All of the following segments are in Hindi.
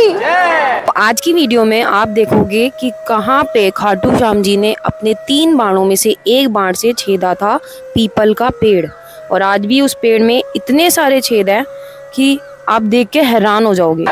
आज की वीडियो में आप देखोगे कि कहाँ पे खाटू श्याम जी ने अपने 3 बाणों में से एक बाण से छेदा था पीपल का पेड़, और आज भी उस पेड़ में इतने सारे छेद हैं कि आप देख के हैरान हो जाओगे।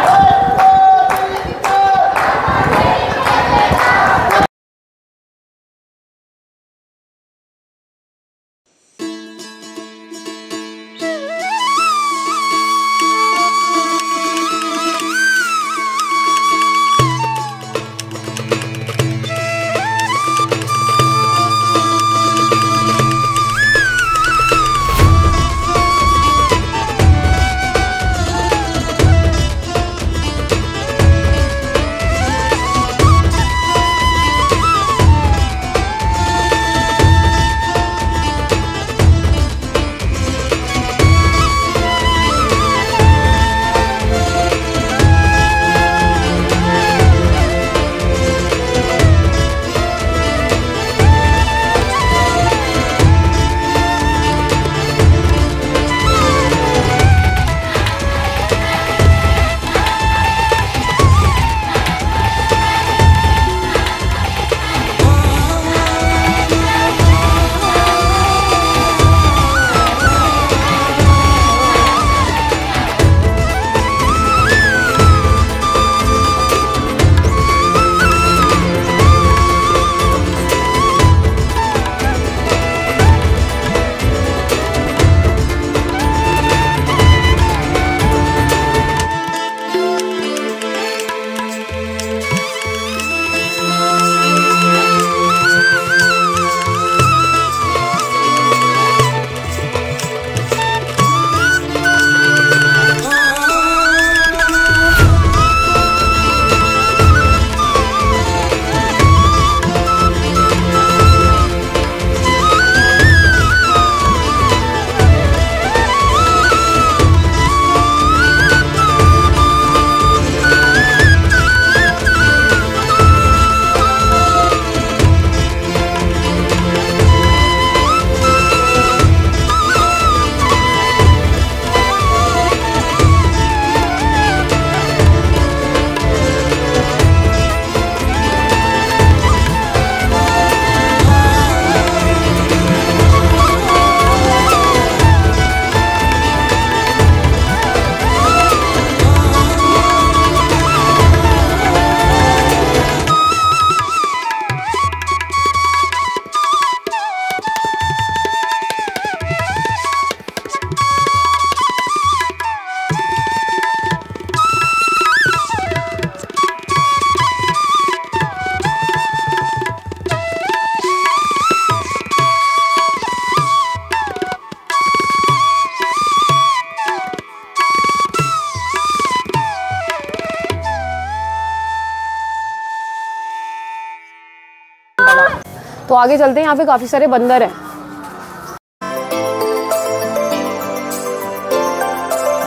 तो आगे चलते हैं, यहाँ पे काफी सारे बंदर हैं।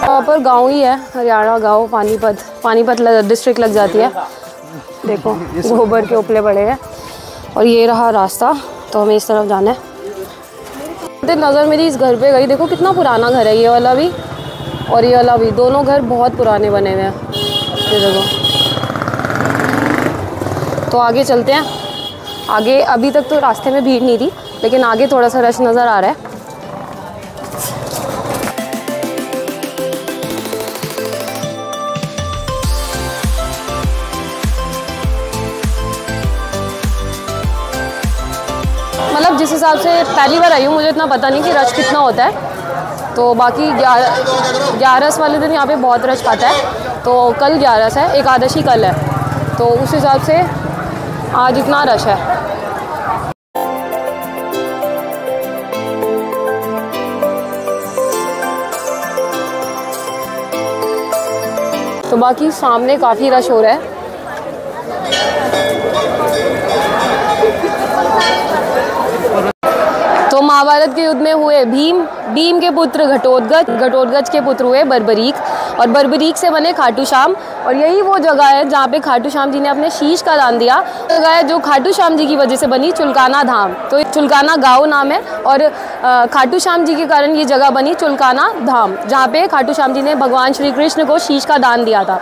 यहाँ पर गांव ही है, हरियाणा गांव, पानीपत डिस्ट्रिक्ट लग जाती है। देखो गोबर के उपले पड़े हैं और ये रहा रास्ता, तो हमें इस तरफ जाना है। नज़र मेरी इस घर पे गई, देखो कितना पुराना घर है, ये वाला भी और ये वाला भी, दोनों घर बहुत पुराने बने हुए हैं। ये देखो, तो आगे चलते हैं। आगे अभी तक तो रास्ते में भीड़ नहीं थी, लेकिन आगे थोड़ा सा रश नज़र आ रहा है। मतलब जिस हिसाब से पहली बार आई हूँ, मुझे इतना पता नहीं कि रश कितना होता है। तो बाकी 11 वाले दिन यहाँ पे बहुत रश आता है। तो कल 11 है, एकादशी कल है, तो उस हिसाब से आज इतना रश है। तो बाकी सामने काफ़ी रश हो रहा है। तो महाभारत के युद्ध में हुए भीम के पुत्र घटोत्कच के पुत्र हुए बर्बरीक, और बर्बरीक से बने खाटू श्याम। और यही वो जगह है जहाँ पे खाटू श्याम जी ने अपने शीश का दान दिया। जगह है जो खाटू श्याम जी की वजह से बनी चुलकाना धाम। तो चुलकाना गाँव नाम है, और खाटू श्याम जी के कारण ये जगह बनी चुलकाना धाम, जहाँ पे खाटू श्याम जी ने भगवान श्री कृष्ण को शीश का दान दिया था।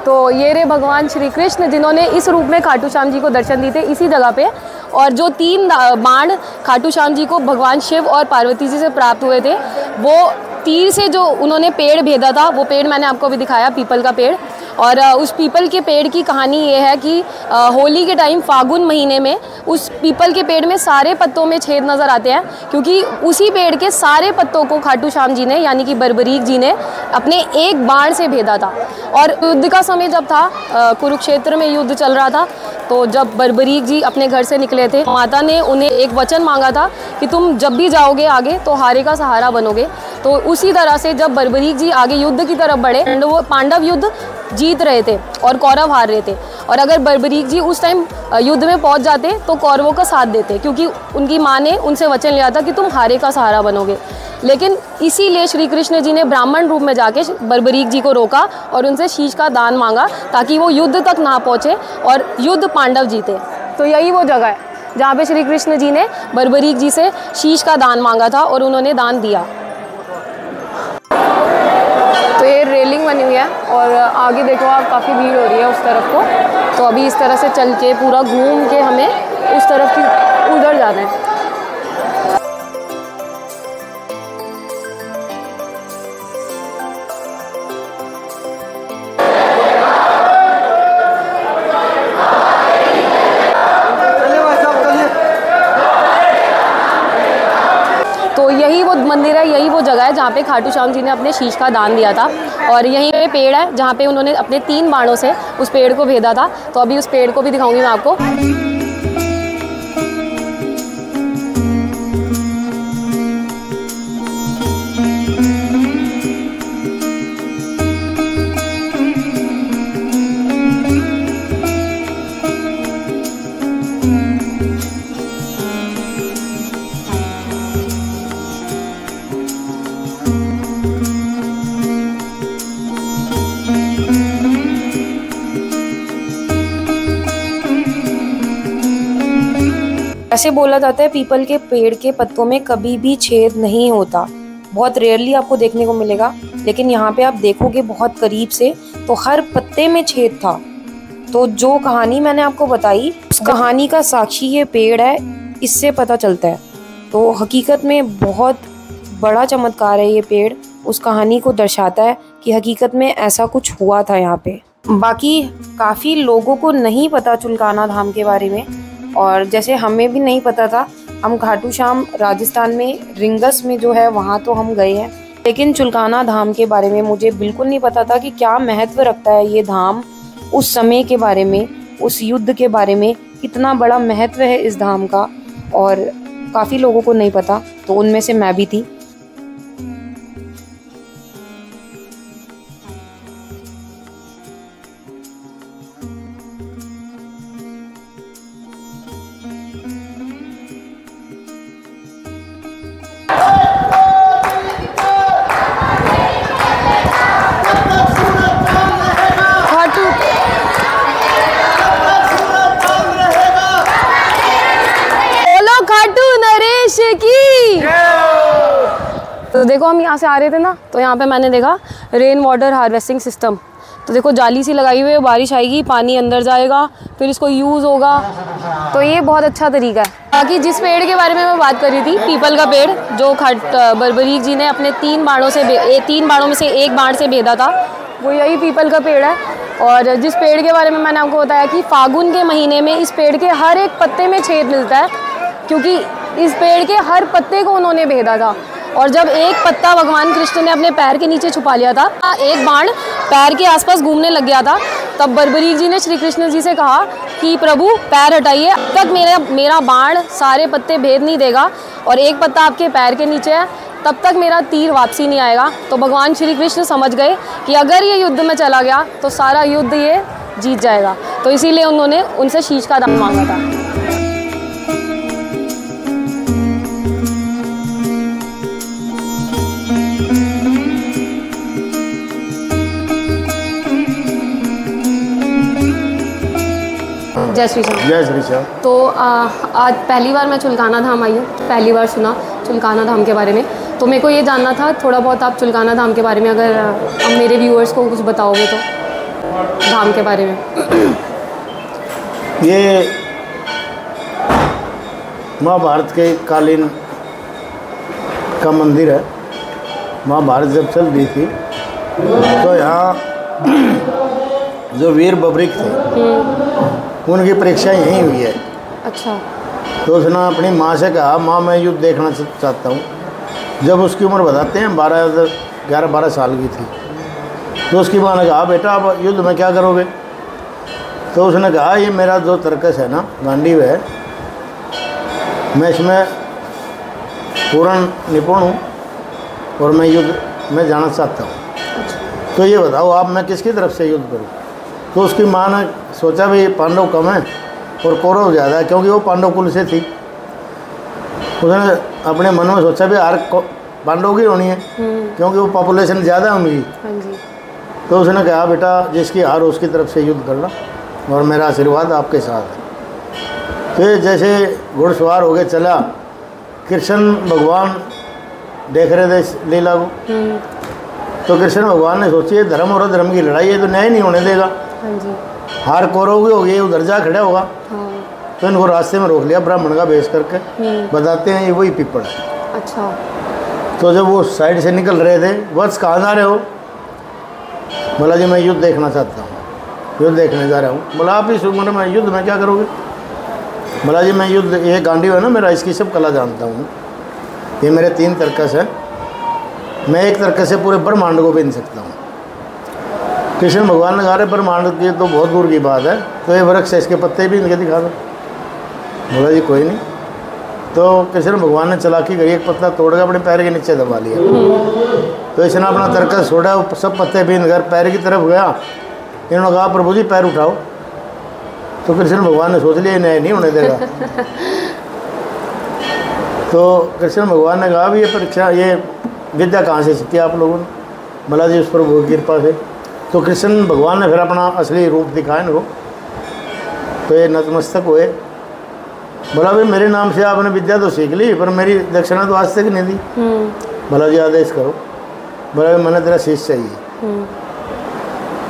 तो ये रे भगवान श्री कृष्ण जिन्होंने इस रूप में खाटू श्याम जी को दर्शन दिए थे इसी जगह पे। और जो 3 बाण खाटू श्याम जी को भगवान शिव और पार्वती जी से प्राप्त हुए थे, वो तीर से जो उन्होंने पेड़ भेदा था, वो पेड़ मैंने आपको अभी दिखाया, पीपल का पेड़। और उस पीपल के पेड़ की कहानी ये है कि होली के टाइम फागुन महीने में उस पीपल के पेड़ में सारे पत्तों में छेद नज़र आते हैं, क्योंकि उसी पेड़ के सारे पत्तों को खाटू श्याम जी ने यानी कि बर्बरीक जी ने अपने एक बाण से भेदा था। और युद्ध का समय जब था, कुरुक्षेत्र में युद्ध चल रहा था, तो जब बर्बरीक जी अपने घर से निकले थे, माता ने उन्हें एक वचन मांगा था कि तुम जब भी जाओगे आगे तो हारे का सहारा बनोगे। तो उसी तरह से जब बर्बरीक जी आगे युद्ध की तरफ बढ़े, पांडव युद्ध जीत रहे थे और कौरव हार रहे थे। और अगर बर्बरीक जी उस टाइम युद्ध में पहुंच जाते तो कौरवों का साथ देते, क्योंकि उनकी माँ ने उनसे वचन लिया था कि तुम हारे का सहारा बनोगे। लेकिन इसीलिए श्री कृष्ण जी ने ब्राह्मण रूप में जाके बर्बरीक जी को रोका और उनसे शीश का दान मांगा, ताकि वो युद्ध तक ना पहुँचे और युद्ध पांडव जीते। तो यही वो जगह है जहाँ पे श्री कृष्ण जी ने बर्बरीक जी से शीश का दान मांगा था और उन्होंने दान दिया। तो ये रेलिंग बनी हुई है और आगे देखो आप, काफ़ी भीड़ हो रही है उस तरफ को। तो अभी इस तरह से चल के पूरा घूम के हमें उस तरफ की उधर जाना है। तो यही वो मंदिर है, यही वो जगह है जहाँ पे खाटू श्याम जी ने अपने शीश का दान दिया था। और यहीं पे पेड़ है जहाँ पे उन्होंने अपने 3 बाणों से उस पेड़ को भेदा था। तो अभी उस पेड़ को भी दिखाऊंगी मैं आपको। ऐसे बोला जाता है पीपल के पेड़ के पत्तों में कभी भी छेद नहीं होता, बहुत रेयरली आपको देखने को मिलेगा। लेकिन यहाँ पे आप देखोगे बहुत करीब से तो हर पत्ते में छेद था। तो जो कहानी मैंने आपको बताई उस कहानी का साक्षी ये पेड़ है, इससे पता चलता है। तो हकीकत में बहुत बड़ा चमत्कार है ये पेड़, उस कहानी को दर्शाता है कि हकीकत में ऐसा कुछ हुआ था यहाँ पे। बाकी काफ़ी लोगों को नहीं पता चुलकाना धाम के बारे में, और जैसे हमें भी नहीं पता था। हम खाटू श्याम राजस्थान में रिंगस में जो है वहाँ तो हम गए हैं, लेकिन चुलकाना धाम के बारे में मुझे बिल्कुल नहीं पता था कि क्या महत्व रखता है ये धाम। उस समय के बारे में, उस युद्ध के बारे में, कितना बड़ा महत्व है इस धाम का, और काफ़ी लोगों को नहीं पता, तो उनमें से मैं भी थी। तो देखो हम यहाँ से आ रहे थे ना, तो यहाँ पे मैंने देखा रेन वाटर हार्वेस्टिंग सिस्टम। तो देखो जाली सी लगाई हुई है, बारिश आएगी पानी अंदर जाएगा, फिर इसको यूज़ होगा। तो ये बहुत अच्छा तरीका है। बाकी जिस पेड़ के बारे में मैं बात कर रही थी, पीपल का पेड़, जो बर्बरीक जी ने अपने 3 बाणों में से एक बाण से भेदा था, वो यही पीपल का पेड़ है। और जिस पेड़ के बारे में मैंने आपको बताया कि फागुन के महीने में इस पेड़ के हर एक पत्ते में छेद मिलता है, क्योंकि इस पेड़ के हर पत्ते को उन्होंने भेदा था। और जब एक पत्ता भगवान कृष्ण ने अपने पैर के नीचे छुपा लिया था, एक बाण पैर के आसपास घूमने लग गया था, तब बर्बरीक जी ने श्री कृष्ण जी से कहा कि प्रभु पैर हटाइए, अब तक मेरा बाण सारे पत्ते भेद नहीं देगा, और एक पत्ता आपके पैर के नीचे है, तब तक मेरा तीर वापसी नहीं आएगा। तो भगवान श्री कृष्ण समझ गए कि अगर ये युद्ध में चला गया तो सारा युद्ध ये जीत जाएगा। तो इसीलिए उन्होंने उनसे शीश का दान मांगा था। जय श्री श्याम। जय श्री श्याम। तो आज पहली बार मैं चुलकाना धाम आई हूँ, पहली बार सुना चुलकाना धाम के बारे में। तो मेरे को ये जानना था थोड़ा बहुत, आप चुलकाना धाम के बारे में अगर अब मेरे व्यूअर्स को कुछ बताओगे तो। धाम के बारे में? ये महाभारत के कालीन का मंदिर है। महाभारत जब चल रही थी तो यहाँ जो वीर बबरिक थे उनकी परीक्षा यहीं हुई है। अच्छा। तो उसने अपनी माँ से कहा, माँ मैं युद्ध देखना चाहता हूँ। जब उसकी उम्र बताते हैं 11-12 साल की थी, तो उसकी माँ ने कहा, बेटा आप युद्ध में क्या करोगे? तो उसने कहा, ये मेरा जो तर्कस है ना, गांडीव है, मैं इसमें पूर्ण निपुण हूँ और मैं युद्ध में जाना चाहता हूँ। तो ये बताओ आप, मैं किसकी तरफ से युद्ध करूँ? तो उसकी माँ ने सोचा भाई पांडव कम है और कौरव ज़्यादा है, क्योंकि वो पांडव कुल से थी। उसने अपने मन में सोचा भी हार पांडव की होनी है, क्योंकि वो पॉपुलेशन ज़्यादा है उनकी। हाँ जी। तो उसने कहा, बेटा जिसकी हार उसकी तरफ से युद्ध करना और मेरा आशीर्वाद आपके साथ है। तो जैसे घुड़सवार हो गए चला, कृष्ण भगवान देख रहे थे इस लीला को। तो कृष्ण भगवान ने सोची धर्म और अधर्म की लड़ाई है तो न्याय नहीं होने देगा। हाँ जी। हार कौरव की होगी, उधर जा खड़ा होगा। हाँ। तो इनको रास्ते में रोक लिया ब्राह्मण का भेष करके, बताते हैं ये वही पीपल है। अच्छा। तो जब वो साइड से निकल रहे थे, वत्स कहाँ जा रहे हो? बोला जी मैं युद्ध देखना चाहता हूँ, युद्ध देखने जा रहा हूँ। बोला आप इस उम्र में युद्ध में क्या करोगे? बोला जी मैं युद्ध, ये गांडीव है ना मेरा, इसकी सब कला जानता हूँ। ये मेरे 3 तर्कस हैं, मैं एक तर्कस से पूरे ब्रह्मांड को बीन सकता हूँ। कृष्ण भगवान ने कहा, ब्रह्मांड की तो बहुत दूर की बात है, तो ये वृक्ष है, इसके पत्ते भी इनके दिखा दो। बोला जी कोई नहीं। तो कृष्ण भगवान ने चालाकी करी, एक पत्ता तोड़ कर अपने पैर के नीचे दबा लिया। तो इसने अपना तर्कस छोड़ा, सब पत्ते बीन कर पैर की तरफ गया। इन्होंने कहा, प्रभु जी पैर उठाओ। तो कृष्ण भगवान ने सोच लिया न्याय नहीं होने देगा। तो कृष्ण भगवान ने कहा, भी ये परीक्षा, ये विद्या कहाँ से सीखी आप लोगों ने? बोला जी उस प्रभु की कृपा से। तो कृष्ण भगवान ने फिर अपना असली रूप दिखाया इनको। तो ये नतमस्तक हुए। बोला भाई मेरे नाम से आपने विद्या तो सीख ली, पर मेरी दक्षिणा तो आज तक नहीं दी। बोला जी आदेश करो। बोला भाई मैंने तेरा शीश चाहिए।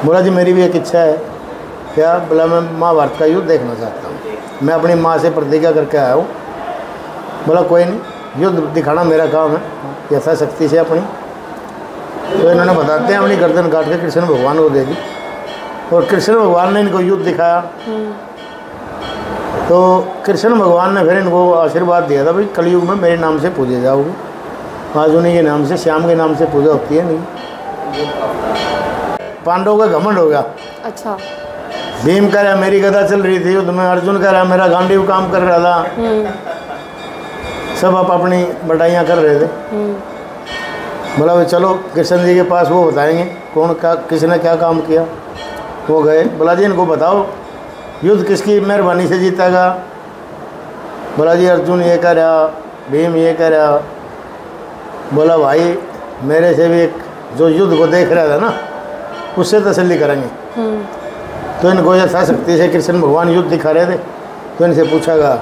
बोला जी मेरी भी एक इच्छा है। क्या? बोला मैं महाभारत का युद्ध देखना चाहता हूँ, मैं अपनी माँ से प्रतिज्ञा करके आया हूँ। बोला कोई नहीं, युद्ध दिखाना मेरा काम है, यथाशक्ति से अपनी। तो इन्होंने बताते हैं अपनी गर्दन काट के कृष्ण भगवान को दे दी, और कृष्ण भगवान ने इनको युद्ध दिखाया। तो कृष्ण भगवान ने फिर इनको आशीर्वाद दिया था, भाई कलयुग में मेरे नाम से पूजे जाओगे। आज उन्हीं के नाम से, श्याम के नाम से पूजा होती है नहीं। पांडवों का घमंड हो गया। अच्छा। भीम कह रहा मेरी गदा चल रही थी युद्ध में, अर्जुन कह रहा मेरा गांडीव काम कर रहा था। सब आप अपनी बटाइयाँ कर रहे थे। बोला भाई चलो कृष्ण जी के पास, वो बताएंगे कौन का किसने क्या काम किया। वो गए। बोला जी इनको बताओ युद्ध किसकी मेहरबानी से जीतेगा? बोला जी अर्जुन ये कह रहा, भीम ये कह रहा। बोला भाई मेरे से भी एक जो युद्ध को देख रहा था ना, उससे तसल्ली करेंगे। तो इनको यथाशक्ति से कृष्ण भगवान युद्ध दिखा रहे थे। तो इनसे पूछागा,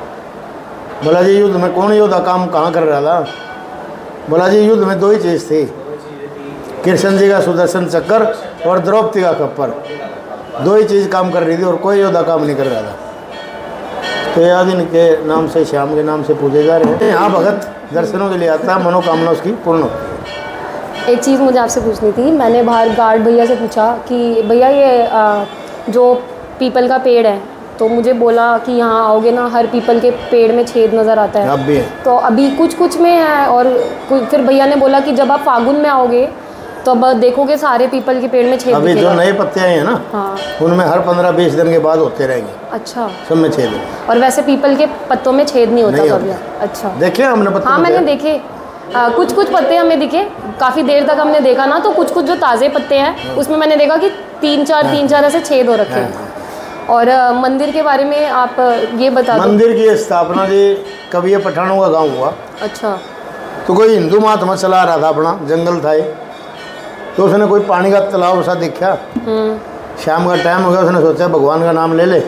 बोला जी युद्ध में कौन योद्धा काम कहाँ कर रहा था? बोला जी युद्ध में 2 ही चीज़ थी, कृष्ण जी का सुदर्शन चक्र और द्रौपदी का खप्पर। 2 ही चीज़ काम कर रही थी और कोई योद्धा काम नहीं कर रहा था। तो याद इनके नाम से, श्याम के नाम से पूजे जा रहे हैं। यहाँ भगत दर्शनों के लिए आता है, मनोकामना उसकी पूर्ण होती है। एक चीज़ मुझे आपसे पूछनी थी। मैंने बाहर गार्ड भैया से पूछा कि भैया ये जो पीपल का पेड़ है, तो मुझे बोला कि यहाँ आओगे ना, हर पीपल के पेड़ में छेद नज़र आता है। अब भी है। तो अभी कुछ में है, और फिर भैया ने बोला कि जब आप फागुन में आओगे तो अब देखोगे सारे पीपल के पेड़ में छेद। अभी जो नए पत्ते आए हैं ना, हाँ, उनमें हर 15-20 दिन के बाद होते रहेंगे। अच्छा। सब में छेद है। और वैसे पीपल के पत्तों में छेद नहीं होता कभी? अच्छा। देखे हमने पत्ते? हाँ मैंने देखे, कुछ पत्ते हमें दिखे। काफ़ी देर तक हमने देखा ना, तो कुछ जो ताज़े पत्ते हैं उसमें मैंने देखा कि 3-4 ऐसे छेद हो रखे हैं। और मंदिर के बारे में आप ये बता दो। मंदिर की स्थापना जी कभी ये पठानों का गांव हुआ। अच्छा। तो कोई हिंदू महात्मा चला रहा था, अपना जंगल था ये, तो उसने कोई पानी का तालाब सा देखा। शाम का टाइम हो गया, उसने सोचा भगवान का नाम ले ले।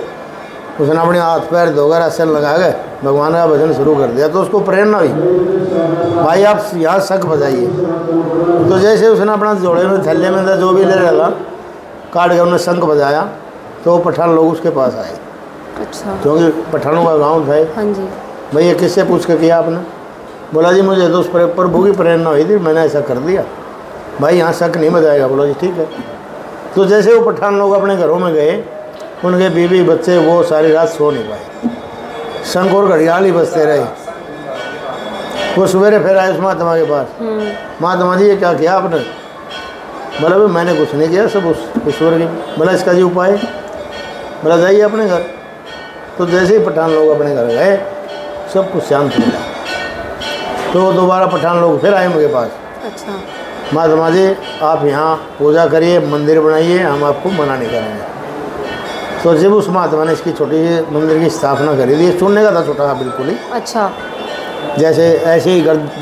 उसने अपने हाथ पैर धोकर आसन लगा के भगवान का भजन शुरू कर दिया। तो उसको प्रेरणा हुई, भाई आप यहाँ शक बजाइए। तो जैसे उसने अपना जोड़े में, थैले में जो भी ले रहा था, काट के उन्होंने शंख बजाया तो वो पठान लोग उसके पास आए, अच्छा। क्योंकि पठानों का गांव था। हाँ जी। भैया किससे पूछ के किया आपने? बोला जी मुझे तो उस प्रभु की प्रेरणा हुई थी, मैंने ऐसा कर दिया। भाई यहाँ शक नहीं बजाएगा। बोला जी ठीक है। तो जैसे वो पठान लोग अपने घरों में गए, उनके बीवी बच्चे वो सारी रात सो नहीं पाए, शंख और घड़ियाल ही बजते रहे। वो सवेरे फिर आए उस महात्मा के पास, महात्मा जी ये क्या किया आपने? बोला भाई मैंने कुछ नहीं किया, सब उस ईश्वर की। बोला इसका जी उपाय? बोला जाइए अपने घर। तो जैसे ही पठान लोग अपने घर गए सब कुछ शांत मिला। तो दोबारा पठान लोग फिर आए मेरे पास, अच्छा। महात्मा जी आप यहाँ पूजा करिए, मंदिर बनाइए, हम आपको मना नहीं करेंगे। तो जब उस महात्मा ने इसकी छोटी सी मंदिर की स्थापना करी थी, सुनने का था छोटा सा बिल्कुल ही, अच्छा। जैसे ऐसे ही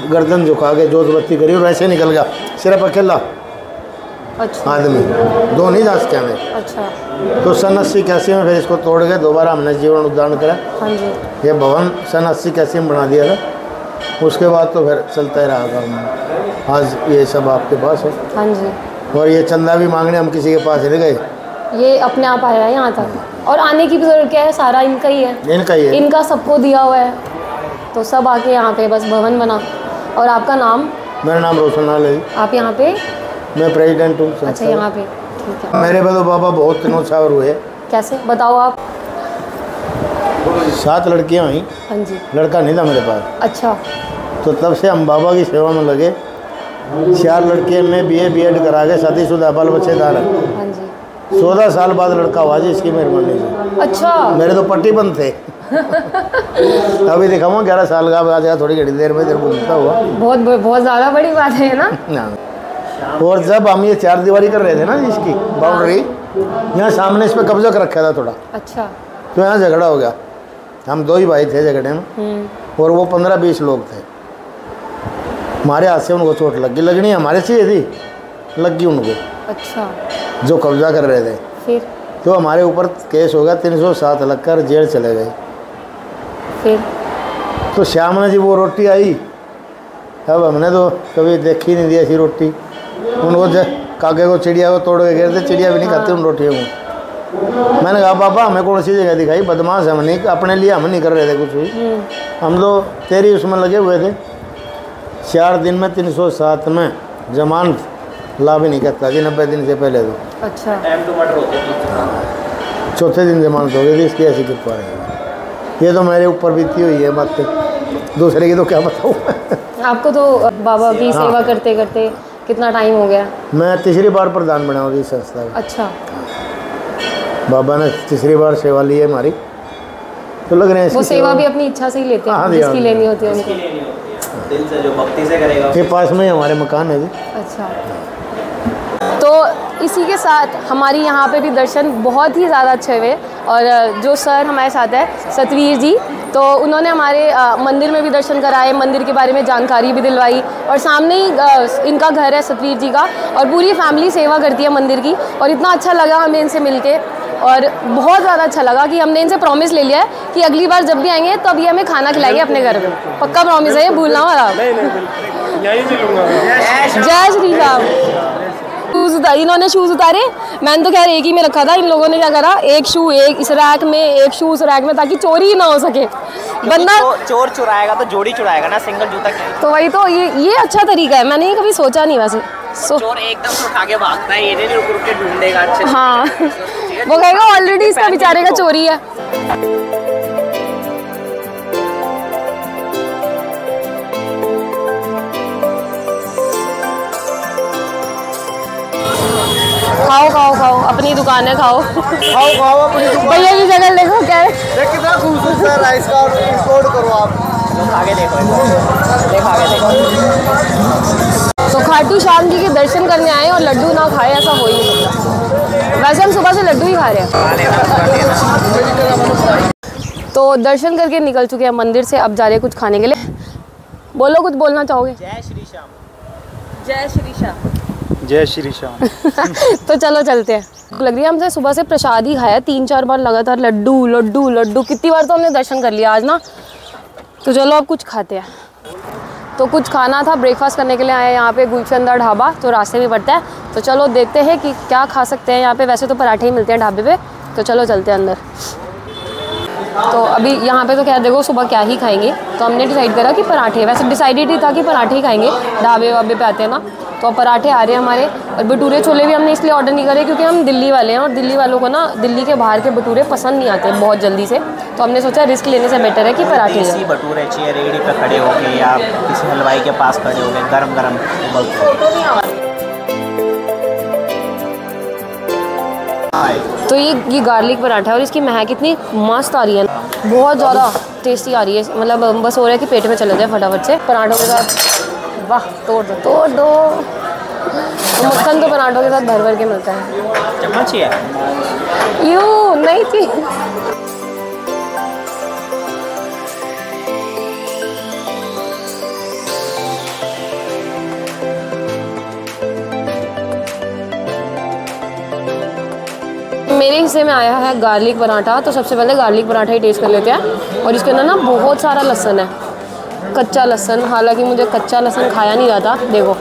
गर्दन झुका के जोत बत्ती करी और ऐसे निकल गया सिर्फ अकेला, अच्छा। आदमी, दो नहीं जा सके हमें। अच्छा। तो सन 80-81 में फिर इसको तोड़ के दोबारा हमने जीवन उद्धारण करा। हाँ जी। ये भवन सन 80-81 में बना दिया था। उसके बाद तो फिर चलता ही रहा काम। आज ये सब आपके पास है। हाँ जी। और ये चंदा भी मांगने हम किसी के पास नहीं गए, ये अपने आप आया है यहाँ तक, और आने की भी जरूरत क्या है, सारा इनका ही है, इनका ही है, इनका सबको दिया हुआ है। तो सब आके यहाँ पे बस भवन बना। और आपका नाम? मेरा नाम रोशन लाल है। आप यहाँ पे? मैं प्रेसिडेंट हूँ। अच्छा, यहाँ पे, ठीक है। मेरे पे तो बाबा बहुत तीनों छावर हुए। कैसे बताओ आप? 7 लड़कियाँ हुई, हाँ जी। लड़का नहीं था मेरे पास। अच्छा। तो तब से हम बाबा की सेवा में लगे। 4 लड़के में BA BEd करा के शादीशुदा बाल बच्चेदार है। हाँ जी। 14 साल बाद लड़का हुआ जी, इसकी मेहरबानी से। अच्छा। मेरे तो पट्टी बंद थे। अभी दिखाऊंगा 11 साल का आ जाएगा, थोड़ी घड़ी देर में इधर घूमता हुआ। बहुत ज़्यादा बड़ी बात है ना। और जब हम ये 4 दीवारी कर रहे थे ना इसकी बाउंड्री, यहाँ सामने इस पर कब्जा कर रखा था थोड़ा। अच्छा। तो यहाँ झगड़ा हो गया। हम 2 ही भाई थे झगड़े में, और वो 15-20 लोग थे। हमारे हाथ से उनको चोट लग गई, लगनी हमारे से थी, लग गई उनको। अच्छा। जो कब्जा कर रहे थे। फिर? तो हमारे ऊपर केस हो गया, 307 लगकर जेल चले गए। फिर? तो श्याम ने जी वो रोटी आई, अब हमने तो कभी देखी नहीं दी ऐसी रोटी। उनको कागे को चिड़िया को तोड़ के गिर दे, चिड़िया भी नहीं खाती उन रोटियों को। मैंने कहा पापा हमें कौन सी जगह दिखाई, बदमाश हम नहीं, अपने लिए हम नहीं कर रहे थे कुछ भी, हम तो तेरी उसमें लगे हुए थे। 4 दिन में 307 में जमानत ला भी नहीं करता जी, 90 दिन से पहले तो। अच्छा। चौथे दिन जमानत हो गई थी, इसकी ऐसी कृपा रही। ये तो मेरे ऊपर बीती हुई है बात, दूसरे की तो क्या बताऊँ। आपको तो बाबा की सेवा करते करते कितना टाइम हो गया? मैं तीसरी बार प्रधान बना हूँ इस संस्था का। अच्छा। बाबा ने तीसरी बार सेवा ली है हमारी, तो लग रहे हैं वो सेवा भी अपनी इच्छा से ही लेते हैं, जिसकी लेनी होती है उनको, दिल से, जो भक्ति से करेगा। ये पास में ही हमारे मकान है जी। अच्छा। तो इसी के साथ हमारी यहाँ पे भी दर्शन बहुत ही ज़्यादा अच्छे हुए। और जो सर हमारे साथ है सतवीर जी, तो उन्होंने हमारे मंदिर में भी दर्शन कराए, मंदिर के बारे में जानकारी भी दिलवाई। और सामने ही इनका घर है सतवीर जी का, और पूरी फैमिली सेवा करती है मंदिर की। और इतना अच्छा लगा हमें इनसे मिलके, और बहुत ज़्यादा अच्छा लगा कि हमने इनसे प्रॉमिस ले लिया है कि अगली बार जब भी आएंगे तो अभी हमें खाना खिलाएंगे अपने घर में। पक्का प्रॉमिस है, ये भूलना वाला। जय श्री राम। शूज़ उतारे, इन्होंने शूज़ उतारे, मैंने तो खैर एक ही में रखा था। इन लोगों ने क्या करा, एक शू एक इस रैक में, एक शू उस रैक में, ताकि चोरी ही ना हो सके। बंदा चोर चुराएगा तो जोड़ी चुराएगा ना, सिंगल जूता क्या। तो वही तो, ये अच्छा तरीका है, मैंने ये कभी सोचा नहीं वैसे। चोर एकदम से उठा के भागता है, ये नहीं रुक के ढूंढेगा अच्छे से। हाँ, वो कहेगा ऑलरेडी इसका बेचारे का चोरी है। खाओ खाओ खाओ, अपनी दुकान है, खाओ खाओ खाओ अपनी दुकान। भैया की जगह देखो क्या है, कितना खूबसूरत है इसका, रिकॉर्ड करो आप। आगे देखो, देखो आगे देखो। तो खाटू श्याम जी के दर्शन करने आए और लड्डू ना खाए, ऐसा हो ही नहीं सकता। वैसे हम सुबह से लड्डू ही खा रहे हैं। तो दर्शन करके निकल चुके हैं मंदिर से, अब जा रहे हैं कुछ खाने के लिए। बोलो, कुछ बोलना चाहोगे? जय श्री श्याम। जय श्री श्याम। जय श्री श्याम। तो चलो चलते हैं। लग रही है हमसे सुबह से प्रसाद ही खाया, 3-4 बार लगातार लड्डू लड्डू लड्डू, कितनी बार तो हमने दर्शन कर लिया आज ना। तो चलो अब कुछ खाते हैं। तो कुछ खाना था, ब्रेकफास्ट करने के लिए आए यहाँ पे गुलचंदा ढाबा, तो रास्ते में पड़ता है। तो चलो देखते हैं कि क्या खा सकते हैं यहाँ पे। वैसे तो पराठे ही मिलते हैं ढाबे पे, तो चलो चलते हैं अंदर। तो अभी यहाँ पे तो क्या देखो सुबह क्या ही खाएंगे, तो हमने डिसाइड करा कि पराठे, वैसे डिसाइडेड ही था कि पराठे ही खाएंगे, ढाबे वाबे पे आते हैं ना। तो पराठे आ रहे हैं हमारे, और भटूरे छोले भी हमने इसलिए ऑर्डर नहीं करे क्योंकि हम दिल्ली वाले हैं, और दिल्ली वालों को ना दिल्ली के बाहर के भटूरे पसंद नहीं आते बहुत जल्दी से। तो हमने सोचा रिस्क लेने से बेटर है कि पराठे देसी भटूरे चाहिए, रेहड़ी पे खड़े होके या किसी हलवाई के पास खड़े हो गए, गरम गरम। तो ये गार्लिक पराठा है और इसकी महक इतनी मस्त आ रही है, बहुत ज़्यादा टेस्टी आ रही है। मतलब बस हो रहा है कि पेट में चले जाए फटाफट से पराठों के साथ। वाह, तोड़ दो तोड़ दो। तो मक्खन तो पराठों के साथ भर भर के मिलता है। चम्मच ही है, यूँ नहीं थी। मेरे हिस्से में आया है गार्लिक पराठा, तो सबसे पहले गार्लिक पराठा ही टेस्ट कर लेते हैं। और इसके अंदर ना बहुत सारा लहसुन है, कच्चा लहसुन, हालांकि मुझे कच्चा लहसुन खाया नहीं जाता। देखो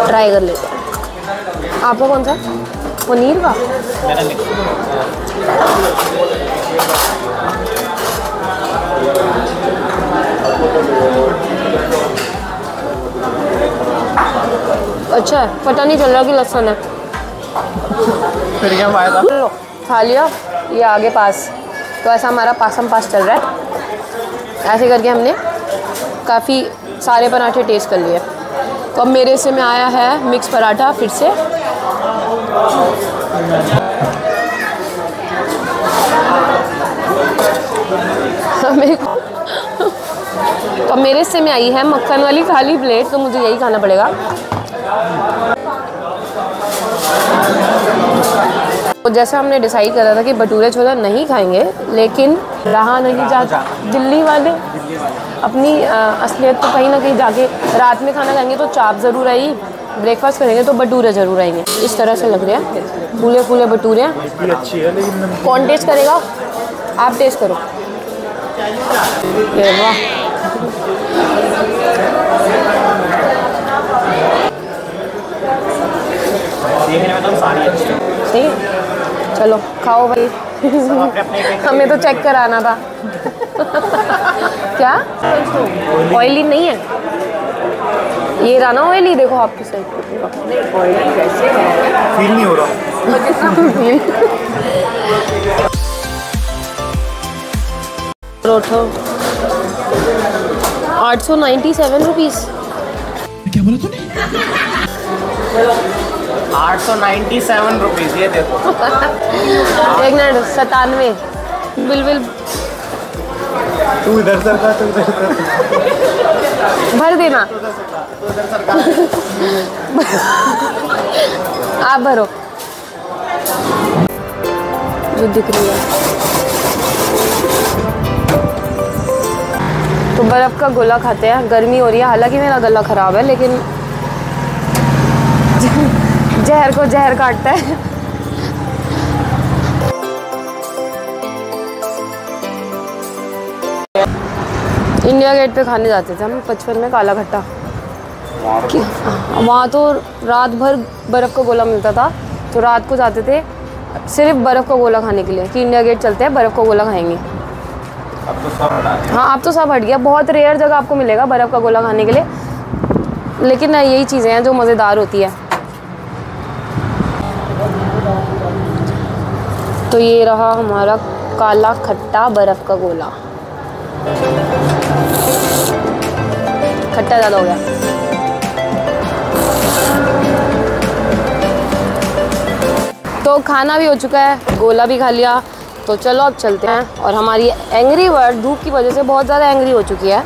ट्राई कर लेते हैं। आपको कौन सा? पनीर का? अच्छा है, पता नहीं चल रहा कि लहसुन है। फिर क्या फायदा। लो खा लिया, ये आगे पास। तो ऐसा हमारा पासम पास चल रहा है। ऐसे करके हमने काफ़ी सारे पराठे टेस्ट कर लिए। तो अब मेरे से में आया है मिक्स पराठा फिर से। तो मेरे से में आई है मक्खन वाली खाली प्लेट, तो मुझे यही खाना पड़ेगा। तो जैसा हमने डिसाइड करा था कि भटूरे छोले नहीं खाएंगे, लेकिन रहा नहीं जाता। दिल्ली वाले अपनी असलियत तो कहीं ना कहीं जाके रात में खाना खाएंगे तो चाप ज़रूर आएगी, ब्रेकफास्ट करेंगे तो भटूरे ज़रूर आएंगे। इस तरह से लग रहे हैं, फूले फूले भटूरे हैं। अच्छी है लेकिन कौन टेस्ट करेगा? आप टेस्ट करो। ये वाह, देखने में तो सारी अच्छी है। सही है, चलो खाओ भाई। हमें तो चेक कराना था। क्या ऑयली नहीं है? ये रहा ना ऑयली, देखो आपकी साइड फील नहीं हो रहा। 897 रुपीज़। क्या बोला तूने? 897 रुपीज़, ये देखो। एक मिनट, 97 बिल तू इधर सरका, तू इधर भर देना। आप भरो जो दिख रही है। तो बर्फ़ का गोला खाते हैं, गर्मी हो रही है, हालांकि मेरा गला ख़राब है, लेकिन जहर को जहर काटता है। इंडिया गेट पे खाने जाते थे हम बचपन में, काला खट्टा। वहाँ तो रात भर बर्फ़ का गोला मिलता था, तो रात को जाते थे सिर्फ बर्फ़ का गोला खाने के लिए कि इंडिया गेट चलते हैं, बर्फ़ का गोला खाएंगे। अब तो सब हटा दिया। हाँ, अब तो सब हट गया। बहुत रेयर जगह आपको मिलेगा बर्फ़ का गोला खाने के लिए, लेकिन यही चीज़ें हैं जो मज़ेदार होती है। तो ये रहा हमारा काला खट्टा बर्फ़ का गोला। खट्टा ज़्यादा हो गया। तो खाना भी हो चुका है, गोला भी खा लिया, तो चलो अब चलते हैं। और हमारी एंग्री बर्ड धूप की वजह से बहुत ज़्यादा एंग्री हो चुकी है।